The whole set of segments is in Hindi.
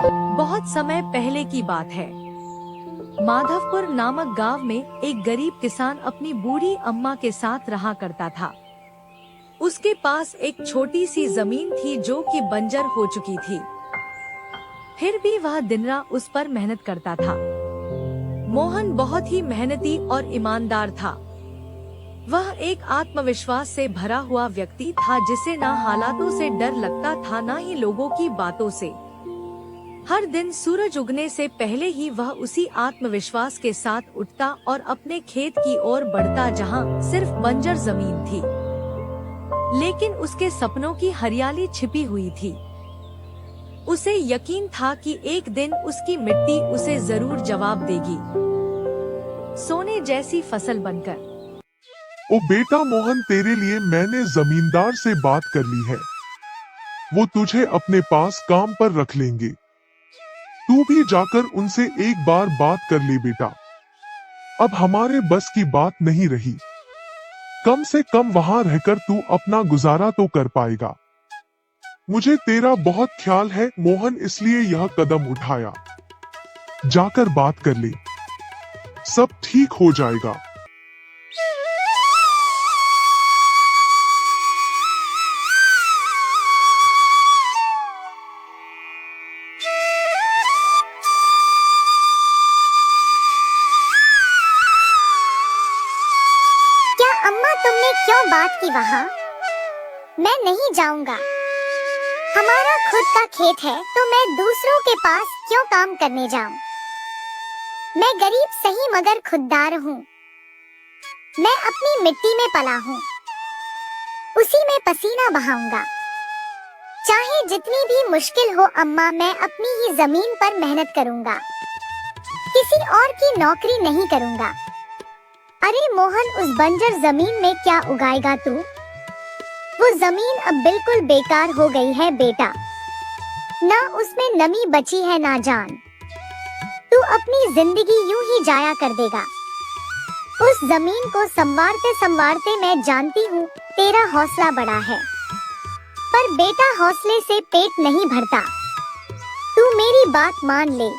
बहुत समय पहले की बात है। माधवपुर नामक गांव में एक गरीब किसान अपनी बूढ़ी अम्मा के साथ रहा करता था। उसके पास एक छोटी सी जमीन थी जो कि बंजर हो चुकी थी। फिर भी वह दिन रात उस पर मेहनत करता था। मोहन बहुत ही मेहनती और ईमानदार था। वह एक आत्मविश्वास से भरा हुआ व्यक्ति था जिसे न हालातों से डर लगता था न ही लोगों की बातों से। हर दिन सूरज उगने से पहले ही वह उसी आत्मविश्वास के साथ उठता और अपने खेत की ओर बढ़ता जहां सिर्फ बंजर जमीन थी, लेकिन उसके सपनों की हरियाली छिपी हुई थी। उसे यकीन था कि एक दिन उसकी मिट्टी उसे जरूर जवाब देगी, सोने जैसी फसल बनकर। ओ बेटा मोहन, तेरे लिए मैंने जमींदार से बात कर ली है। वो तुझे अपने पास काम पर रख लेंगे। तू भी जाकर उनसे एक बार बात कर ले बेटा। अब हमारे बस की बात नहीं रही। कम से कम वहां रहकर तू अपना गुजारा तो कर पाएगा। मुझे तेरा बहुत ख्याल है मोहन, इसलिए यह कदम उठाया। जाकर बात कर ले, सब ठीक हो जाएगा। अम्मा, तुमने क्यों बात की वहाँ? मैं नहीं जाऊंगा। हमारा खुद का खेत है तो मैं दूसरों के पास क्यों काम करने जाऊं? मैं गरीब सही मगर खुददार हूँ। मैं अपनी मिट्टी में पला हूँ, उसी में पसीना बहाऊंगा। चाहे जितनी भी मुश्किल हो अम्मा, मैं अपनी ही जमीन पर मेहनत करूंगा। किसी और की नौकरी नहीं करूंगा। अरे मोहन, उस बंजर जमीन में क्या उगाएगा तू? वो जमीन अब बिल्कुल बेकार हो गई है बेटा। ना उसमें नमी बची है ना जान। तू अपनी जिंदगी यूं ही जाया कर देगा। उस जमीन को संवारते संवारते मैं जानती हूँ तेरा हौसला बड़ा है, पर बेटा हौसले से पेट नहीं भरता। तू मेरी बात मान ले।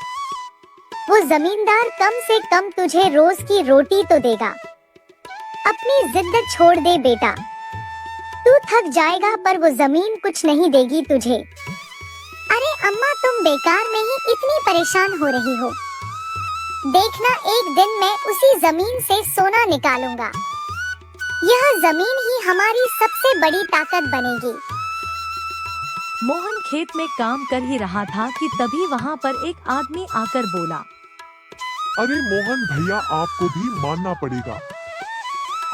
वो जमींदार कम से कम तुझे रोज की रोटी तो देगा। अपनी जिद छोड़ दे बेटा। तू थक जाएगा पर वो जमीन कुछ नहीं देगी तुझे। अरे अम्मा, तुम बेकार में ही इतनी परेशान हो रही हो। देखना, एक दिन मैं उसी जमीन से सोना निकालूंगा। यह जमीन ही हमारी सबसे बड़ी ताकत बनेगी। मोहन खेत में काम कर ही रहा था कि तभी वहाँ पर एक आदमी आकर बोला, अरे मोहन भैया, आपको भी मानना पड़ेगा।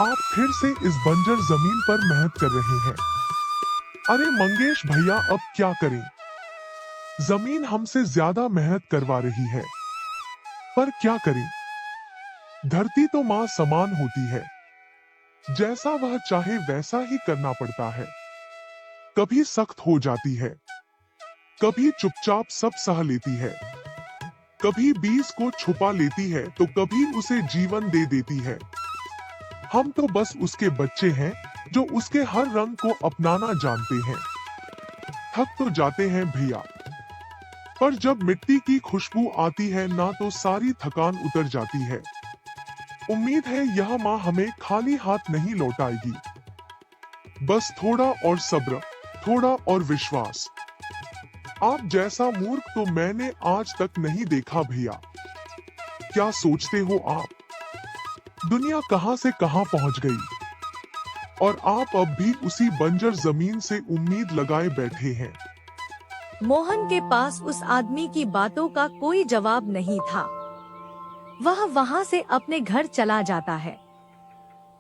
आप फिर से इस बंजर जमीन पर मेहनत कर रहे हैं। अरे मंगेश भैया, अब क्या करें? जमीन हमसे ज्यादा मेहनत करवा रही है, पर क्या करें? धरती तो माँ समान होती है। जैसा वह चाहे वैसा ही करना पड़ता है। कभी सख्त हो जाती है, कभी चुपचाप सब सह लेती है, कभी बीज को छुपा लेती है तो कभी उसे जीवन दे देती है। हम तो बस उसके बच्चे हैं जो उसके हर रंग को अपनाना जानते हैं। थक तो जाते हैं भैया, पर जब मिट्टी की खुशबू आती है ना तो सारी थकान उतर जाती है। उम्मीद है यह माँ हमें खाली हाथ नहीं लौटाएगी। बस थोड़ा और सब्र, थोड़ा और विश्वास। आप जैसा मूर्ख तो मैंने आज तक नहीं देखा भैया। क्या सोचते हो आप? दुनिया कहां से कहां पहुंच गई और आप अब भी उसी बंजर जमीन से उम्मीद लगाए बैठे हैं। मोहन के पास उस आदमी की बातों का कोई जवाब नहीं था। वह वहां से अपने घर चला जाता है।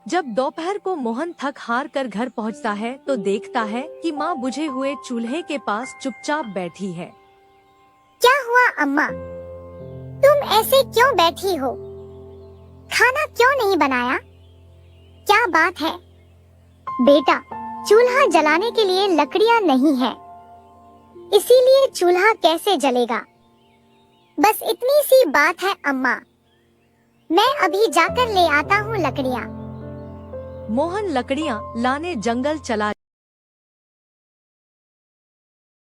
जब दोपहर को मोहन थक हार कर घर पहुंचता है तो देखता है कि माँ बुझे हुए चूल्हे के पास चुपचाप बैठी है। क्या हुआ अम्मा? तुम ऐसे क्यों बैठी हो? खाना क्यों नहीं बनाया? क्या बात है? बेटा, चूल्हा जलाने के लिए लकड़ियाँ नहीं है, इसीलिए चूल्हा कैसे जलेगा? बस इतनी सी बात है अम्मा। मैं अभी जाकर ले आता हूँ लकड़ियाँ। मोहन लकड़ियाँ लाने जंगल चला